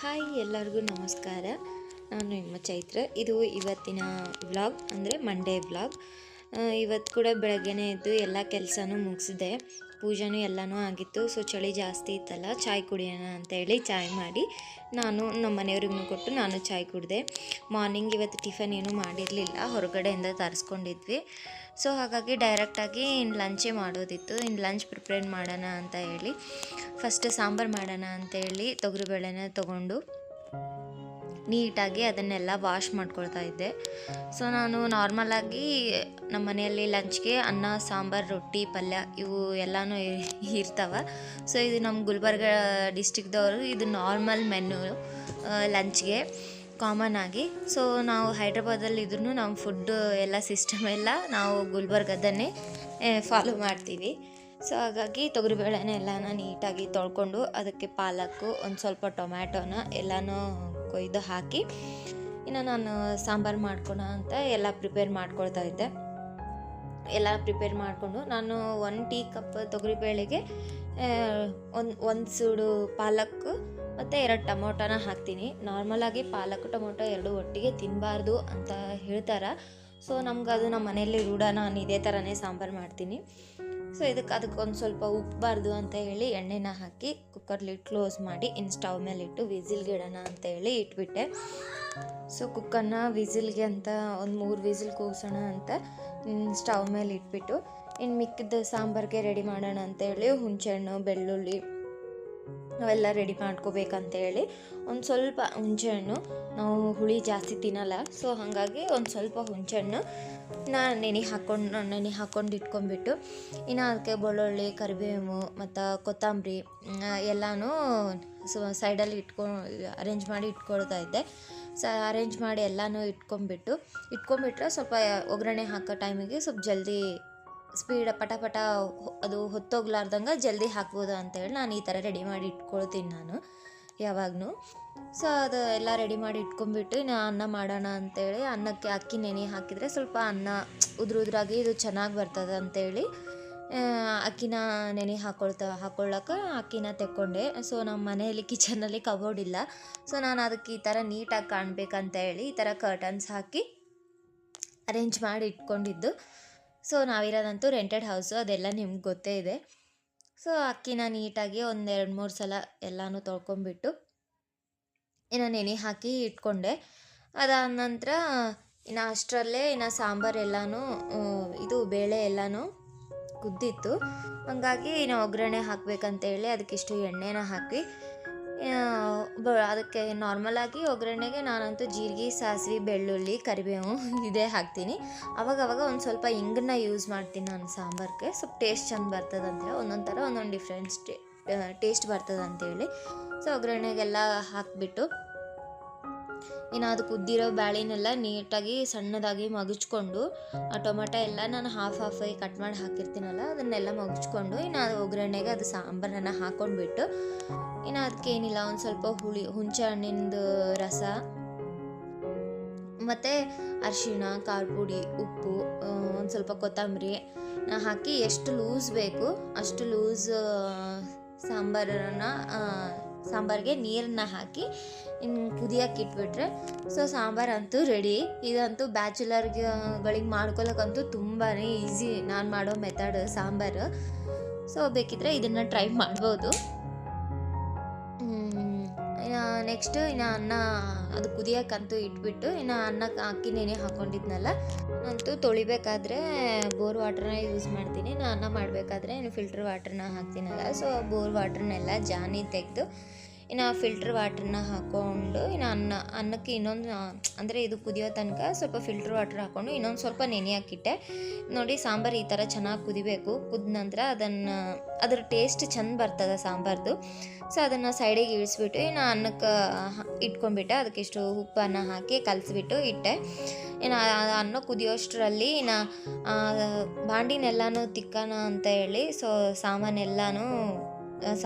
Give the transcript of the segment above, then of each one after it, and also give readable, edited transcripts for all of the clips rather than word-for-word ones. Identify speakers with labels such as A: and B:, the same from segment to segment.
A: Hi ಎಲ್ಲರಿಗೂ ನಮಸ್ಕಾರ. ನಾನು ನಿಮ್ಮ ಚೈತ್ರ. ಇದು ಇವತ್ತಿನ ವ್ಲಾಗ್ ಅಂದರೆ ಮಂಡೇ ವ್ಲಾಗ್. ಇವತ್ತು ಕೂಡ ಬೆಳಗ್ಗೆನೇ ಎದ್ದು ಎಲ್ಲ ಕೆಲಸನೂ ಮುಗಿಸಿದೆ, ಪೂಜೆನೂ ಎಲ್ಲನೂ ಆಗಿತ್ತು. ಸೊ ಚಳಿ ಜಾಸ್ತಿ ಇತ್ತಲ್ಲ, ಚಾಯ್ ಕುಡಿಯೋಣ ಅಂತೇಳಿ ಚಾಯ್ ಮಾಡಿ ನಾನು ನಮ್ಮ ಮನೆಯವ್ರಿಗೂ ಕೊಟ್ಟು ನಾನು ಚಾಯ್ ಕುಡಿದೆ. ಮಾರ್ನಿಂಗ್ ಇವತ್ತು ಟಿಫನ್ ಏನೂ ಮಾಡಿರಲಿಲ್ಲ, ಹೊರಗಡೆಯಿಂದ ತರಿಸ್ಕೊಂಡಿದ್ವಿ. ಸೊ ಹಾಗಾಗಿ ಡೈರೆಕ್ಟಾಗಿ ಇನ್ನು ಲಂಚೇ ಮಾಡೋದಿತ್ತು. ಇನ್ನು ಲಂಚ್ ಪ್ರಿಪೇರ್ ಮಾಡೋಣ ಅಂತ ಹೇಳಿ ಫಸ್ಟ್ ಸಾಂಬಾರು ಮಾಡೋಣ ಅಂತೇಳಿ ತೊಗರಿಬೇಳೆನ ತೊಗೊಂಡು ನೀಟಾಗಿ ಅದನ್ನೆಲ್ಲ ವಾಶ್ ಮಾಡ್ಕೊಳ್ತಾ ಇದ್ದೆ. ಸೊ ನಾನು ನಾರ್ಮಲಾಗಿ ನಮ್ಮ ಮನೆಯಲ್ಲಿ ಲಂಚ್ಗೆ ಅನ್ನ, ಸಾಂಬಾರು, ರೊಟ್ಟಿ, ಪಲ್ಯ ಇವು ಎಲ್ಲನೂ ಇರ್ತಾವೆ. ಸೊ ಇದು ನಮ್ಮ ಗುಲ್ಬರ್ಗ ಡಿಸ್ಟಿಕ್ದವರು ಇದು ನಾರ್ಮಲ್ ಮೆನು ಲಂಚ್ಗೆ ಕಾಮನ್ ಆಗಿ. ಸೊ ನಾವು ಹೈದ್ರಾಬಾದಲ್ಲಿ ಇದ್ರೂ ನಮ್ಮ ಫುಡ್ಡು ಎಲ್ಲ ಸಿಸ್ಟಮ್ ಎಲ್ಲ ನಾವು ಗುಲ್ಬರ್ಗದನ್ನೇ ಫಾಲೋ ಮಾಡ್ತೀವಿ. ಸೊ ಹಾಗಾಗಿ ತೊಗರಿಬೇಳೆನ ಎಲ್ಲನ ನೀಟಾಗಿ ತೊಳ್ಕೊಂಡು ಅದಕ್ಕೆ ಪಾಲಕ್ಕು, ಒಂದು ಸ್ವಲ್ಪ ಟೊಮ್ಯಾಟೋನ ಎಲ್ಲನೂ ಕೊಯ್ದು ಹಾಕಿ ಇನ್ನು ನಾನು ಸಾಂಬಾರು ಮಾಡ್ಕೊಳ ಅಂತ ಎಲ್ಲ ಪ್ರಿಪೇರ್ ಮಾಡ್ಕೊಳ್ತಾ ಇದ್ದೆ. ಎಲ್ಲ ಪ್ರಿಪೇರ್ ಮಾಡಿಕೊಂಡು ನಾನು 1 ಟೀ ಕಪ್ ತೊಗರಿಬೇಳೆಗೆ ಒಂದು ಸೂಡು ಪಾಲಕ್ಕು ಮತ್ತು 2 ಟೊಮೊಟೊನ ಹಾಕ್ತೀನಿ. ನಾರ್ಮಲಾಗಿ ಪಾಲಕ್ ಟೊಮೊಟೊ 2 ಒಟ್ಟಿಗೆ ತಿನ್ನಬಾರ್ದು ಅಂತ ಹೇಳ್ತಾರೆ. ಸೊ ನಮ್ಗೆ ಅದು ನಮ್ಮ ಮನೆಯಲ್ಲಿ ರೂಢ, ನಾನು ಇದೇ ಥರನೇ ಸಾಂಬಾರು ಮಾಡ್ತೀನಿ. ಸೊ ಅದಕ್ಕೊಂದು ಸ್ವಲ್ಪ ಉಪ್ಪಬಾರ್ದು ಅಂತ ಹೇಳಿ ಎಣ್ಣೆನ ಹಾಕಿ ಕುಕ್ಕರ್ ಲಿಡ್ ಕ್ಲೋಸ್ ಮಾಡಿ ಇನ್ನು ಸ್ಟವ್ ಮೇಲೆ ಇಟ್ಟು ವಿಸಿಲ್ಗೆ ಇಡೋಣ ಅಂತ ಹೇಳಿ ಇಟ್ಬಿಟ್ಟೆ. ಸೊ ಕುಕ್ಕರ್ನ ವಿಸಿಲ್ಗೆ ಅಂತ ಒಂದು 3 ವಿಸಿಲ್ ಕೂಗಿಸೋಣ ಅಂತ ಸ್ಟವ್ ಮೇಲೆ ಇಟ್ಬಿಟ್ಟು ಇನ್ನು ಮಿಕ್ಕಿದ ಸಾಂಬಾರಿಗೆ ರೆಡಿ ಮಾಡೋಣ ಅಂತೇಳಿ ಹುಣಸೆಹಣ್ಣು, ಬೆಳ್ಳುಳ್ಳಿ ಅವೆಲ್ಲ ರೆಡಿ ಮಾಡ್ಕೋಬೇಕಂತೇಳಿ ಒಂದು ಸ್ವಲ್ಪ ಹುಣಸೆಹಣ್ಣು, ನಾವು ಹುಳಿ ಜಾಸ್ತಿ ತಿನ್ನಲ್ಲ, ಸೊ ಹಾಗಾಗಿ ಒಂದು ಸ್ವಲ್ಪ ಹುಣಸೆಹಣ್ಣು ನಾನು ನೆನೆ ಹಾಕ್ಕೊಂಡು ಇಟ್ಕೊಂಡ್ಬಿಟ್ಟು ಇನ್ನು ಅದಕ್ಕೆ ಬೆಳ್ಳುಳ್ಳಿ, ಕರಿಬೇವು ಮತ್ತು ಕೊತ್ತಂಬರಿ ಎಲ್ಲನೂ ಸೈಡಲ್ಲಿ ಅರೇಂಜ್ ಮಾಡಿ ಇಟ್ಕೊಳ್ತಾ ಇದ್ದೆ. ಅರೇಂಜ್ ಮಾಡಿ ಎಲ್ಲನೂ ಇಟ್ಕೊಂಡ್ಬಿಟ್ರೆ ಸ್ವಲ್ಪ ಒಗ್ಗರಣೆ ಹಾಕೋ ಟೈಮಿಗೆ ಸ್ವಲ್ಪ ಜಲ್ದಿ ಸ್ಪೀಡ್ ಪಟ ಅದು ಹೊತ್ತೋಗ್ಲಾರ್ದಂಗೆ ಜಲ್ದಿ ಹಾಕ್ಬೋದು ಅಂತೇಳಿ ನಾನು ಈ ಥರ ರೆಡಿ ಮಾಡಿ ಇಟ್ಕೊಳ್ತೀನಿ ನಾನು ಯಾವಾಗೂ. ಸೊ ಅದು ಎಲ್ಲ ರೆಡಿ ಮಾಡಿ ಇಟ್ಕೊಂಡ್ಬಿಟ್ಟು ಇನ್ನು ಅನ್ನ ಮಾಡೋಣ ಅಂತೇಳಿ ಅನ್ನಕ್ಕೆ ಅಕ್ಕಿ ನೆನೆ ಹಾಕಿದರೆ ಸ್ವಲ್ಪ ಅನ್ನ ಉದ್ರಾಗಿ ಇದು ಚೆನ್ನಾಗಿ ಬರ್ತದೆ ಅಂತೇಳಿ ಅಕ್ಕಿನ ನೆನೆ ಹಾಕ್ಕೊಳ್ಳೋಕೆ ಅಕ್ಕಿನ ತೆಕ್ಕೊಂಡೆ. ಸೊ ನಮ್ಮ ಮನೆಯಲ್ಲಿ ಕಿಚನಲ್ಲಿ ಕಬೋರ್ಡ್ ಇಲ್ಲ, ಸೊ ನಾನು ಅದಕ್ಕೆ ಈ ಥರ ನೀಟಾಗಿ ಕಾಣಬೇಕಂತ ಹೇಳಿ ಈ ಥರ ಕರ್ಟನ್ಸ್ ಹಾಕಿ ಅರೇಂಜ್ ಮಾಡಿ ಇಟ್ಕೊಂಡಿದ್ದು. ಸೊ ನಾವಿರೋದಂತೂ ರೆಂಟೆಡ್ ಹೌಸು, ಅದೆಲ್ಲ ನಿಮ್ಗೆ ಗೊತ್ತೇ ಇದೆ. ಸೊ ಅಕ್ಕಿನ ನೀಟಾಗಿ 1-2-3 ಸಲ ಎಲ್ಲನೂ ತೊಳ್ಕೊಂಬಿಟ್ಟು ಇನ್ನು ನೆನೆ ಹಾಕಿ ಇಟ್ಕೊಂಡೆ. ಅದಾದ ನಂತರ ಇನ್ನು ಅಷ್ಟರಲ್ಲೇ ಇನ್ನು ಸಾಂಬಾರು ಎಲ್ಲನೂ ಇದು ಬೇಳೆ ಎಲ್ಲನೂ ಕುದ್ದಿತ್ತು. ಹಾಗಾಗಿ ಇನ್ನು ಒಗ್ಗರಣೆ ಹಾಕಬೇಕಂತೇಳಿ ಅದಕ್ಕಿಷ್ಟು ಎಣ್ಣೆನ ಹಾಕಿ ಅದಕ್ಕೆ ನಾರ್ಮಲಾಗಿ ಒಗ್ಗರಣೆಗೆ ನಾನಂತೂ ಜೀರಿಗೆ, ಸಾಸಿವೆ, ಬೆಳ್ಳುಳ್ಳಿ, ಕರಿಬೇವು ಇದೇ ಹಾಕ್ತೀನಿ. ಅವಾಗವಾಗ ಒಂದು ಸ್ವಲ್ಪ ಹಿಂಗನ್ನ ಯೂಸ್ ಮಾಡ್ತೀನಿ ನಾನು ಸಾಂಬಾರಿಗೆ, ಸ್ವಲ್ಪ ಟೇಸ್ಟ್ ಚೆಂದ ಬರ್ತದೆ ಅಂತೇಳಿ, ಒಂದೊಂದು ಥರ ಒಂದೊಂದು ಡಿಫ್ರೆನ್ಸ್ ಟೇಸ್ಟ್ ಬರ್ತದೆ ಅಂತೇಳಿ. ಸೊ ಒಗ್ಗರಣೆಗೆಲ್ಲ ಹಾಕಿಬಿಟ್ಟು ಇನ್ನು ಅದು ಕುದ್ದಿರೋ ಬ್ಯಾಳಿನೆಲ್ಲ ನೀಟಾಗಿ ಸಣ್ಣದಾಗಿ ಮಗುಚ್ಕೊಂಡು ಆ ಟೊಮೆಟೊ ಎಲ್ಲ ನಾನು ಹಾಫ್ ಕಟ್ ಮಾಡಿ ಹಾಕಿರ್ತೀನಲ್ಲ ಅದನ್ನೆಲ್ಲ ಮಗುಚ್ಕೊಂಡು ಇನ್ನು ಅದು ಒಗ್ಗರಣೆಗೆ ಅದು ಸಾಂಬಾರನ್ನು ಹಾಕ್ಕೊಂಡ್ಬಿಟ್ಟು ಇನ್ನು ಅದಕ್ಕೇನಿಲ್ಲ ಒಂದು ಸ್ವಲ್ಪ ಹುಣಸೆ ಹಣ್ಣಿಂದು ರಸ ಮತ್ತು ಅರಿಶಿಣ, ಖಾರ ಪುಡಿ, ಉಪ್ಪು, ಒಂದು ಸ್ವಲ್ಪ ಕೊತ್ತಂಬರಿ ಹಾಕಿ ಎಷ್ಟು ಲೂಸ್ ಬೇಕು ಅಷ್ಟು ಲೂಸ್ ಸಾಂಬಾರಿಗೆ ನೀರನ್ನ ಹಾಕಿ ಇನ್ನು ಕುದಿಯೋಕೆ ಇಟ್ಬಿಟ್ರೆ ಸೊ ಸಾಂಬಾರಂತೂ ರೆಡಿ. ಇದಂತೂ ಬ್ಯಾಚುಲರ್ಗಳಿಗೆ ಮಾಡ್ಕೊಳಕ್ಕಂತೂ ತುಂಬಾ ಈಸಿ ನಾನು ಮಾಡೋ ಮೆಥಡ್ ಸಾಂಬಾರು. ಸೊ ಬೇಕಿದ್ರೆ ಇದನ್ನು ಟ್ರೈ ಮಾಡ್ಬೋದು. ಇನ್ನು ನೆಕ್ಸ್ಟು ಇನ್ನು ಅನ್ನ ಅದು ಕುದಿಯೋಕ್ಕಂತೂ ಇಟ್ಬಿಟ್ಟು ಇನ್ನು ಅನ್ನಕ್ಕೆ ಅಕ್ಕಿ ನೆನೆ ಹಾಕ್ಕೊಂಡಿದ್ನಲ್ಲ ಅಂತೂ ತೊಳಿಬೇಕಾದ್ರೆ ಬೋರ್ ವಾಟ್ರನ್ನ ಯೂಸ್ ಮಾಡ್ತೀನಿ. ನಾನು ಅನ್ನ ಮಾಡಬೇಕಾದ್ರೆ ಫಿಲ್ಟ್ರ್ ವಾಟ್ರನ್ನ ಹಾಕ್ತೀನಲ್ಲ, ಸೊ ಬೋರ್ ವಾಟ್ರನ್ನೆಲ್ಲ ಜಾನಿ ತೆಗೆದು ಇನ್ನು ಫಿಲ್ಟ್ರ್ ವಾಟ್ರನ್ನ ಹಾಕ್ಕೊಂಡು ಇನ್ನು ಅನ್ನಕ್ಕೆ ಇನ್ನೊಂದು ಅಂದರೆ ಇದು ಕುದಿಯೋ ತನಕ ಸ್ವಲ್ಪ ಫಿಲ್ಟ್ರ್ ವಾಟ್ರ್ ಹಾಕ್ಕೊಂಡು ಇನ್ನೊಂದು ಸ್ವಲ್ಪ ನೆನೆ ಹಾಕಿಟ್ಟೆ. ನೋಡಿ ಸಾಂಬಾರು ಈ ಥರ ಚೆನ್ನಾಗಿ ಕುದಿಬೇಕು. ಕುದ ನಂತರ ಅದ್ರ ಟೇಸ್ಟ್ ಚೆಂದ ಬರ್ತದೆ ಸಾಂಬಾರ್ದು. ಸೊ ಅದನ್ನು ಸೈಡಿಗೆ ಇಳಿಸ್ಬಿಟ್ಟು ಇನ್ನು ಅನ್ನಕ್ಕೆ ಇಟ್ಕೊಂಡ್ಬಿಟ್ಟೆ. ಅದಕ್ಕಿಷ್ಟು ಉಪ್ಪನ್ನು ಹಾಕಿ ಕಲಸಿಬಿಟ್ಟು ಇಟ್ಟೆ. ಇನ್ನು ಅನ್ನ ಕುದಿಯೋಷ್ಟರಲ್ಲಿ ಇನ್ನು ಬಾಂಡಿನೆಲ್ಲನೂ ತಿಕ್ಕೋಣ ಅಂತ ಹೇಳಿ ಸೊ ಸಾಮಾನೆಲ್ಲನೂ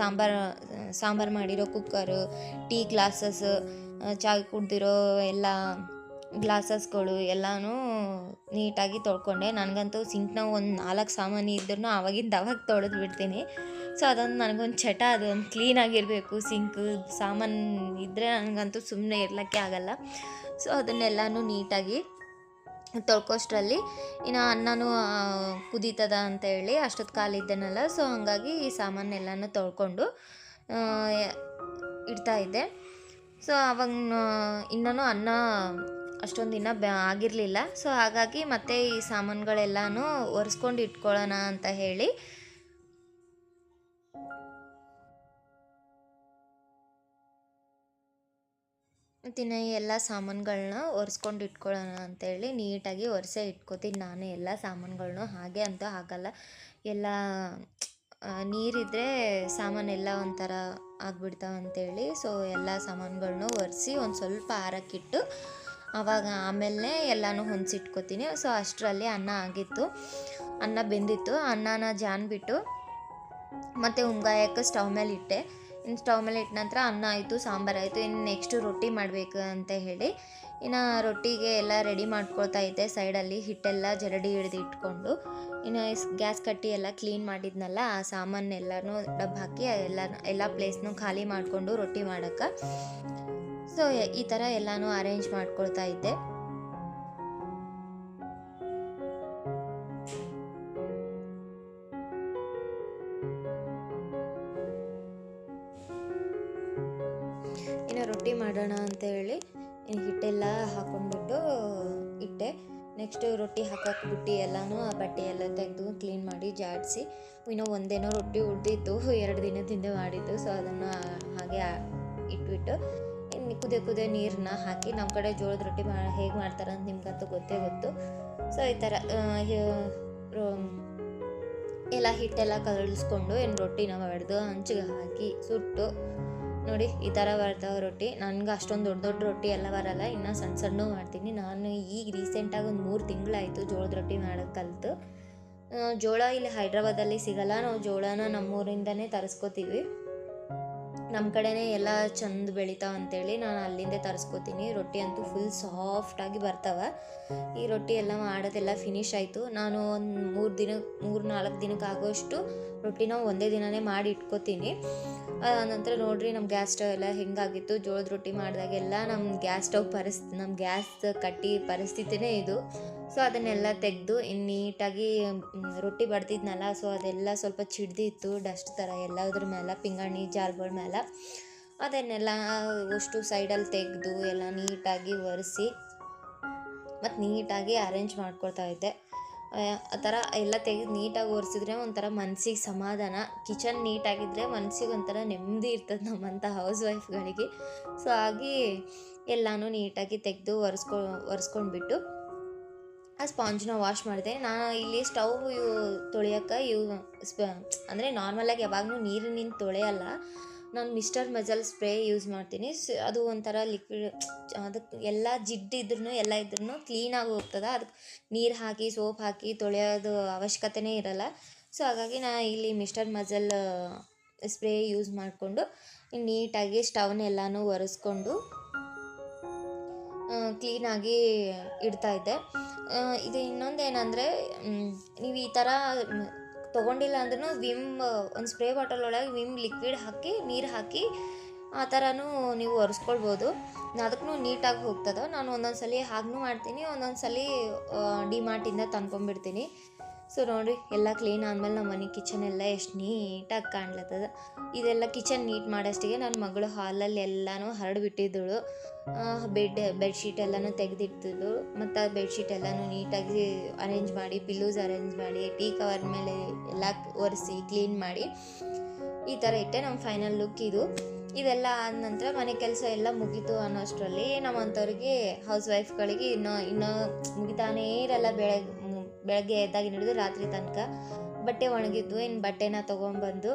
A: ಸಾಂಬಾರು ಮಾಡಿರೋ ಕುಕ್ಕರು, ಟೀ ಗ್ಲಾಸಸ್, ಚಾಯ್ ಕುಡ್ದಿರೋ ಎಲ್ಲ ಗ್ಲಾಸಸ್ಗಳು ಎಲ್ಲನೂ ನೀಟಾಗಿ ತೊಳ್ಕೊಂಡೆ. ನನಗಂತೂ ಸಿಂಕ್ನಾಗ ಒಂದು 4 ಸಾಮಾನು ಇದ್ರೂ ಆವಾಗಿಂದ ಅವಾಗ ತೊಳೆದು ಬಿಡ್ತೀನಿ. ಸೊ ಅದೊಂದು ನನಗೊಂದು ಚಟ, ಅದು ಒಂದು ಕ್ಲೀನಾಗಿರಬೇಕು. ಸಿಂಕು ಸಾಮಾನು ಇದ್ದರೆ ನನಗಂತೂ ಸುಮ್ಮನೆ ಇರಲಿಕ್ಕೆ ಆಗಲ್ಲ. ಸೊ ಅದನ್ನೆಲ್ಲನೂ ನೀಟಾಗಿ ತೊಳ್ಕೊಷ್ಟರಲ್ಲಿ ಇನ್ನು ಅನ್ನನೂ ಕುದೀತದ ಅಂತೇಳಿ ಅಷ್ಟೊತ್ತು ಕಾಲಿದ್ದೇನಲ್ಲ. ಸೊ ಹಾಗಾಗಿ ಈ ಸಾಮಾನೆಲ್ಲನೂ ತೊಳ್ಕೊಂಡು ಇಡ್ತಾಯಿದ್ದೆ. ಸೊ ಅವಾಗ ಇನ್ನೂ ಅನ್ನ ಅಷ್ಟೊಂದು ಇನ್ನೂ ಆಗಿರಲಿಲ್ಲ. ಸೊ ಹಾಗಾಗಿ ಮತ್ತೆ ಈ ಸಾಮಾನುಗಳೆಲ್ಲನೂ ಒರೆಸ್ಕೊಂಡು ಇಟ್ಕೊಳ್ಳೋಣ ಅಂತ ಹೇಳಿ ಮತ್ತಿನ್ನು ಎಲ್ಲ ಸಾಮಾನುಗಳನ್ನ ಒರೆಸ್ಕೊಂಡು ಇಟ್ಕೊಳ್ಳೋಣ ಅಂತೇಳಿ ನೀಟಾಗಿ ಒರೆಸೇ ಇಟ್ಕೋತೀನಿ ನಾನು ಎಲ್ಲ ಸಾಮಾನುಗಳ್ನು. ಹಾಗೆ ಅಂತೂ ಆಗಲ್ಲ, ಎಲ್ಲ ನೀರಿದ್ದರೆ ಸಾಮಾನೆಲ್ಲ ಒಂಥರ ಆಗ್ಬಿಡ್ತಾವೆ ಅಂತೇಳಿ. ಸೊ ಎಲ್ಲ ಸಾಮಾನುಗಳ್ನು ಒರೆಸಿ ಒಂದು ಸ್ವಲ್ಪ ಆರಕ್ಕಿಟ್ಟು ಆವಾಗ ಆಮೇಲೆ ಎಲ್ಲನೂ ಹೊಂದಿಸಿಟ್ಕೋತೀನಿ. ಸೊ ಅಷ್ಟರಲ್ಲಿ ಅನ್ನ ಆಗಿತ್ತು, ಅನ್ನ ಬೆಂದಿತ್ತು. ಅನ್ನನ ಜಾನ್ಬಿಟ್ಟು ಮತ್ತು ಉಂಗಾಯಕ್ಕೆ ಸ್ಟವ್ ಮೇಲೆ ಇಟ್ಟೆ. ಇನ್ನು ಸ್ಟವ್ ಮೇಲೆ ಇಟ್ಟ ನಂತರ ಅನ್ನ ಆಯಿತು, ಸಾಂಬಾರು ಆಯಿತು. ಇನ್ನು ನೆಕ್ಸ್ಟು ರೊಟ್ಟಿ ಮಾಡಬೇಕು ಅಂತ ಹೇಳಿ ಇನ್ನು ರೊಟ್ಟಿಗೆ ಎಲ್ಲ ರೆಡಿ ಮಾಡ್ಕೊಳ್ತಾ ಇದ್ದೆ. ಸೈಡಲ್ಲಿ ಹಿಟ್ಟೆಲ್ಲ ಜರಡಿ ಹಿಡ್ದು ಇಟ್ಕೊಂಡು ಇನ್ನು ಗ್ಯಾಸ್ ಕಟ್ಟಿ ಎಲ್ಲ ಕ್ಲೀನ್ ಮಾಡಿದ್ನಲ್ಲ, ಆ ಸಾಮಾನೆಲ್ಲನೂ ಡಬ್ಬ ಹಾಕಿ ಎಲ್ಲ ಪ್ಲೇಸ್ನೂ ಖಾಲಿ ಮಾಡಿಕೊಂಡು ರೊಟ್ಟಿ ಮಾಡೋಕ್ಕೆ. ಸೊ ಈ ಥರ ಎಲ್ಲನೂ ಅರೇಂಜ್ ಮಾಡ್ಕೊಳ್ತಾ ಇದ್ದೆ. ಇನ್ನು ರೊಟ್ಟಿ ಮಾಡೋಣ ಅಂತೇಳಿ ಹಿಟ್ಟೆಲ್ಲ ಹಾಕ್ಕೊಂಡ್ಬಿಟ್ಟು ಇಟ್ಟೆ. ನೆಕ್ಸ್ಟು ರೊಟ್ಟಿ ಹಾಕೋಕೆ ಬುಟ್ಟಿ ಎಲ್ಲನೂ ಆ ಬಟ್ಟೆ ಎಲ್ಲ ತೆಗೆದು ಕ್ಲೀನ್ ಮಾಡಿ ಜಾಡಿಸಿ, ಇನ್ನೂ ಒಂದೇನೋ ರೊಟ್ಟಿ ಉಳಿದಿತ್ತು 2 ದಿನದಿಂದ ಮಾಡಿದ್ದು. ಸೊ ಅದನ್ನು ಹಾಗೆ ಇಟ್ಬಿಟ್ಟು ಇನ್ನು ಕುದಿಯೋ ನೀರನ್ನ ಹಾಕಿ, ನಮ್ಮ ಕಡೆ ಜೋಳದ ರೊಟ್ಟಿ ಹೇಗೆ ಮಾಡ್ತಾರೆ ಅಂತ ನಿಮ್ಗಂತೂ ಗೊತ್ತೇ ಗೊತ್ತು. ಸೊ ಈ ಥರ ಎಲ್ಲ ಹಿಟ್ಟೆಲ್ಲ ಕಲಿಸ್ಕೊಂಡು ಇನ್ನು ರೊಟ್ಟಿನ ಹೊಡೆದು ಹಂಚಿಗೆ ಹಾಕಿ ಸುಟ್ಟು ನೋಡಿ ಈ ಥರ ಬರ್ತಾವೆ ರೊಟ್ಟಿ. ನನಗೆ ಅಷ್ಟೊಂದು ದೊಡ್ಡ ರೊಟ್ಟಿ ಎಲ್ಲ ಬರಲ್ಲ, ಇನ್ನೂ ಸಣ್ಣ ಮಾಡ್ತೀನಿ. ನಾನು ಈಗ ರೀಸೆಂಟಾಗಿ ಒಂದು 3 ತಿಂಗಳಾಯಿತು ಜೋಳದ ರೊಟ್ಟಿ ಮಾಡೋಕ್ಕೆ ಕಲಿತು. ಜೋಳ ಇಲ್ಲಿ ಹೈದ್ರಾಬಾದಲ್ಲಿ ಸಿಗಲ್ಲ, ನಾವು ಜೋಳನ ನಮ್ಮೂರಿಂದನೇ ತರಿಸ್ಕೋತೀವಿ. ನಮ್ಮ ಕಡೆನೇ ಎಲ್ಲ ಚಂದ ಬೆಳಿತಾವೆ ಅಂತೇಳಿ ನಾನು ಅಲ್ಲಿಂದೇ ತರಿಸ್ಕೋತೀನಿ. ರೊಟ್ಟಿ ಅಂತೂ ಫುಲ್ ಸಾಫ್ಟಾಗಿ ಬರ್ತಾವೆ. ಈ ರೊಟ್ಟಿ ಎಲ್ಲ ಮಾಡೋದೆಲ್ಲ ಫಿನಿಶ್ ಆಯಿತು. ನಾನು ಒಂದು 3-4 ದಿನಕ್ಕೆ ಆಗೋಷ್ಟು ರೊಟ್ಟಿನ ಒಂದೇ ದಿನವೇ ಮಾಡಿ ಇಟ್ಕೋತೀನಿ. ನಂತರ ನೋಡಿರಿ ನಮ್ಮ ಗ್ಯಾಸ್ ಸ್ಟವ್ ಎಲ್ಲ ಹೆಂಗಾಗಿತ್ತು. ಜೋಳದ ರೊಟ್ಟಿ ಮಾಡಿದಾಗೆಲ್ಲ ನಮ್ಮ ಗ್ಯಾಸ್ ಕಟ್ಟಿ ಪರಿಸ್ಥಿತಿನೇ ಇದು. ಸೊ ಅದನ್ನೆಲ್ಲ ತೆಗೆದು ಇನ್ನು ನೀಟಾಗಿ ರೊಟ್ಟಿ ಬಡ್ತಿದ್ನಲ್ಲ, ಸೊ ಅದೆಲ್ಲ ಸ್ವಲ್ಪ ಚಿಡ್ದಿತ್ತು ಡಸ್ಟ್ ಥರ ಎಲ್ಲದ್ರ ಮೇಲೆ, ಪಿಂಗಾಣಿ ಜಾರ್ಗಳ ಮೇಲೆ. ಅದನ್ನೆಲ್ಲ ಅಷ್ಟು ಸೈಡಲ್ಲಿ ತೆಗೆದು ಎಲ್ಲ ನೀಟಾಗಿ ಒರೆಸಿ ಮತ್ತು ನೀಟಾಗಿ ಅರೇಂಜ್ ಮಾಡ್ಕೊಳ್ತಾ ಇದ್ದೆ. ಆ ಥರ ಎಲ್ಲ ತೆಗೆದು ನೀಟಾಗಿ ಒರೆಸಿದ್ರೆ ಒಂಥರ ಮನಸ್ಸಿಗೆ ಸಮಾಧಾನ. ಕಿಚನ್ ನೀಟಾಗಿದ್ದರೆ ಮನಸ್ಸಿಗೆ ಒಂಥರ ನೆಮ್ಮದಿ ಇರ್ತದೆ ನಮ್ಮಂಥ ಹೌಸ್ ವೈಫ್ಗಳಿಗೆ. ಸೊ ಹಾಗೆ ಎಲ್ಲನೂ ನೀಟಾಗಿ ತೆಗೆದು ಒರೆಸ್ಕೊಂಡ್ಬಿಟ್ಟು ಆ ಸ್ಪಾಂಜ್ನ ವಾಶ್ ಮಾಡಿದೆ. ನಾನು ಇಲ್ಲಿ ಸ್ಟವ್ ತೊಳೆಯೋಕ್ಕೆ ಅಂದರೆ ನಾರ್ಮಲಾಗಿ ಯಾವಾಗಲೂ ನೀರಿನಿಂದ ತೊಳೆಯಲ್ಲ, ನಾನು ಮಿಸ್ಟರ್ ಮಜಲ್ ಸ್ಪ್ರೇ ಯೂಸ್ ಮಾಡ್ತೀನಿ. ಅದು ಒಂಥರ ಲಿಕ್ವಿಡ್, ಅದಕ್ಕೆ ಎಲ್ಲ ಜಿಡ್ಡಿದ್ರೂ ಎಲ್ಲ ಇದ್ರೂ ಕ್ಲೀನಾಗಿ ಹೋಗ್ತದೆ. ಅದಕ್ಕೆ ನೀರು ಹಾಕಿ ಸೋಪ್ ಹಾಕಿ ತೊಳೆಯೋದು ಅವಶ್ಯಕತೆನೇ ಇರಲ್ಲ. ಸೊ ಹಾಗಾಗಿ ನಾನು ಇಲ್ಲಿ ಮಿಸ್ಟರ್ ಮಜಲ್ ಸ್ಪ್ರೇ ಯೂಸ್ ಮಾಡಿಕೊಂಡು ನೀಟಾಗಿ ಸ್ಟವ್ನೆಲ್ಲನೂ ಒರೆಸ್ಕೊಂಡು ಕ್ಲೀನಾಗಿ ಇಡ್ತಾಯಿದ್ದೆ. ಇದು ಇನ್ನೊಂದೇನೆಂದರೆ, ನೀವು ಈ ಥರ ತೊಗೊಂಡಿಲ್ಲ ಅಂದ್ರೂ ಒಂದು ಸ್ಪ್ರೇ ಬಾಟಲ್ ಒಳಗೆ ವಿಮ್ ಲಿಕ್ವಿಡ್ ಹಾಕಿ ನೀರು ಹಾಕಿ ಆ ಥರನೂ ನೀವು ಒರೆಸ್ಕೊಳ್ಬೋದು. ಅದಕ್ಕೂ ನೀಟಾಗಿ ಹೋಗ್ತದೆ. ನಾನು ಒಂದೊಂದು ಸಲ ಹಾಗೂ ಮಾಡ್ತೀನಿ, ಒಂದೊಂದು ಸಲ ಡಿಮಾರ್ಟಿಂದ ತಂದ್ಕೊಂಡ್ಬಿಡ್ತೀನಿ. ಸೊ ನೋಡಿರಿ ಎಲ್ಲ ಕ್ಲೀನ್ ಆದಮೇಲೆ ನಮ್ಮ ಮನೆ ಕಿಚನ್ ಎಲ್ಲ ಎಷ್ಟು ನೀಟಾಗಿ ಕಾಣ್ಲತ್ತದ. ಇದೆಲ್ಲ ಕಿಚನ್ ನೀಟ್ ಮಾಡೋಷ್ಟಿಗೆ ನನ್ನ ಮಗಳು ಹಾಲಲ್ಲಿ ಎಲ್ಲನೂ ಹರಡಿಬಿಟ್ಟಿದ್ದಳು. ಬೆಡ್ಶೀಟ್ ಎಲ್ಲನೂ ತೆಗೆದಿಟ್ಟಿದ್ದು, ಮತ್ತು ಆ ಬೆಡ್ಶೀಟ್ ಎಲ್ಲನೂ ನೀಟಾಗಿ ಅರೇಂಜ್ ಮಾಡಿ, ಪಿಲ್ಲೋಸ್ ಅರೇಂಜ್ ಮಾಡಿ, ಟೀ ಕವರ್ ಮೇಲೆ ಎಲ್ಲ ಒರೆಸಿ ಕ್ಲೀನ್ ಮಾಡಿ ಈ ಥರ ಇಟ್ಟೆ. ನಮ್ಮ ಫೈನಲ್ ಲುಕ್ ಇದು. ಇದೆಲ್ಲ ಆದ ನಂತರ ಮನೆ ಕೆಲಸ ಎಲ್ಲ ಮುಗೀತು ಅನ್ನೋಷ್ಟರಲ್ಲಿ ನಮ್ಮಂಥವ್ರಿಗೆ ಹೌಸ್ ವೈಫ್ಗಳಿಗೆ ಇನ್ನೂ ಮುಗಿತಾನೇ ಇರಲ್ಲ. ಬೆಳಗ್ಗೆ ಎದ್ದಾಗಿ ಹಿಡಿದು ರಾತ್ರಿ ತನಕ ಬಟ್ಟೆ ಒಣಗಿದ್ವು. ಇನ್ನು ಬಟ್ಟೆನ ತೊಗೊಂಡ್ಬಂದು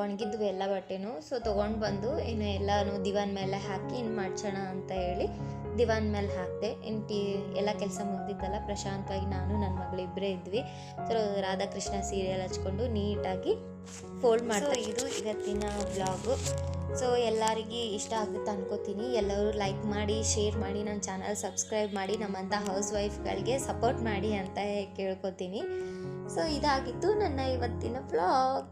A: ಒಣಗಿದ್ವು ಎಲ್ಲ ಬಟ್ಟೆನೂ. ಸೊ ತೊಗೊಂಡು ಬಂದು ಇನ್ನು ಎಲ್ಲನೂ ದಿವಾನ್ ಮೇಲೆ ಹಾಕಿ ಇನ್ನು ಮಾಡ್ಸೋಣ ಅಂತ ಹೇಳಿ ದಿವಾನ್ ಮೇಲೆ ಹಾಕಿದೆ. ಇನ್ನು ಎಲ್ಲ ಕೆಲಸ ಮುಗ್ದಿದ್ದಲ್ಲ, ಪ್ರಶಾಂತವಾಗಿ ನಾನು ನನ್ನ ಮಗಳಿಬ್ಬರೇ ಇದ್ವಿ. ಸೊ ರಾಧಾಕೃಷ್ಣ ಸೀರಿಯಲ್ ಹಚ್ಕೊಂಡು ನೀಟಾಗಿ ಫೋಲ್ಡ್ ಮಾಡ್ತಾ ಇದು ಇವತ್ತಿನ ವ್ಲಾಗು. ಸೊ ಎಲ್ಲರಿಗೆ ಇಷ್ಟ ಆಗುತ್ತೆ ಅನ್ಕೋತೀನಿ. ಎಲ್ಲರೂ ಲೈಕ್ ಮಾಡಿ, ಶೇರ್ ಮಾಡಿ, ನನ್ನ ಚಾನಲ್ ಸಬ್ಸ್ಕ್ರೈಬ್ ಮಾಡಿ, ನಮ್ಮಂಥ ಹೌಸ್ ವೈಫ್ಗಳಿಗೆ ಸಪೋರ್ಟ್ ಮಾಡಿ ಅಂತ ಕೇಳ್ಕೊತೀನಿ. ಸೊ ಇದಾಗಿತ್ತು ನನ್ನ ಇವತ್ತಿನ ವ್ಲಾಗ್.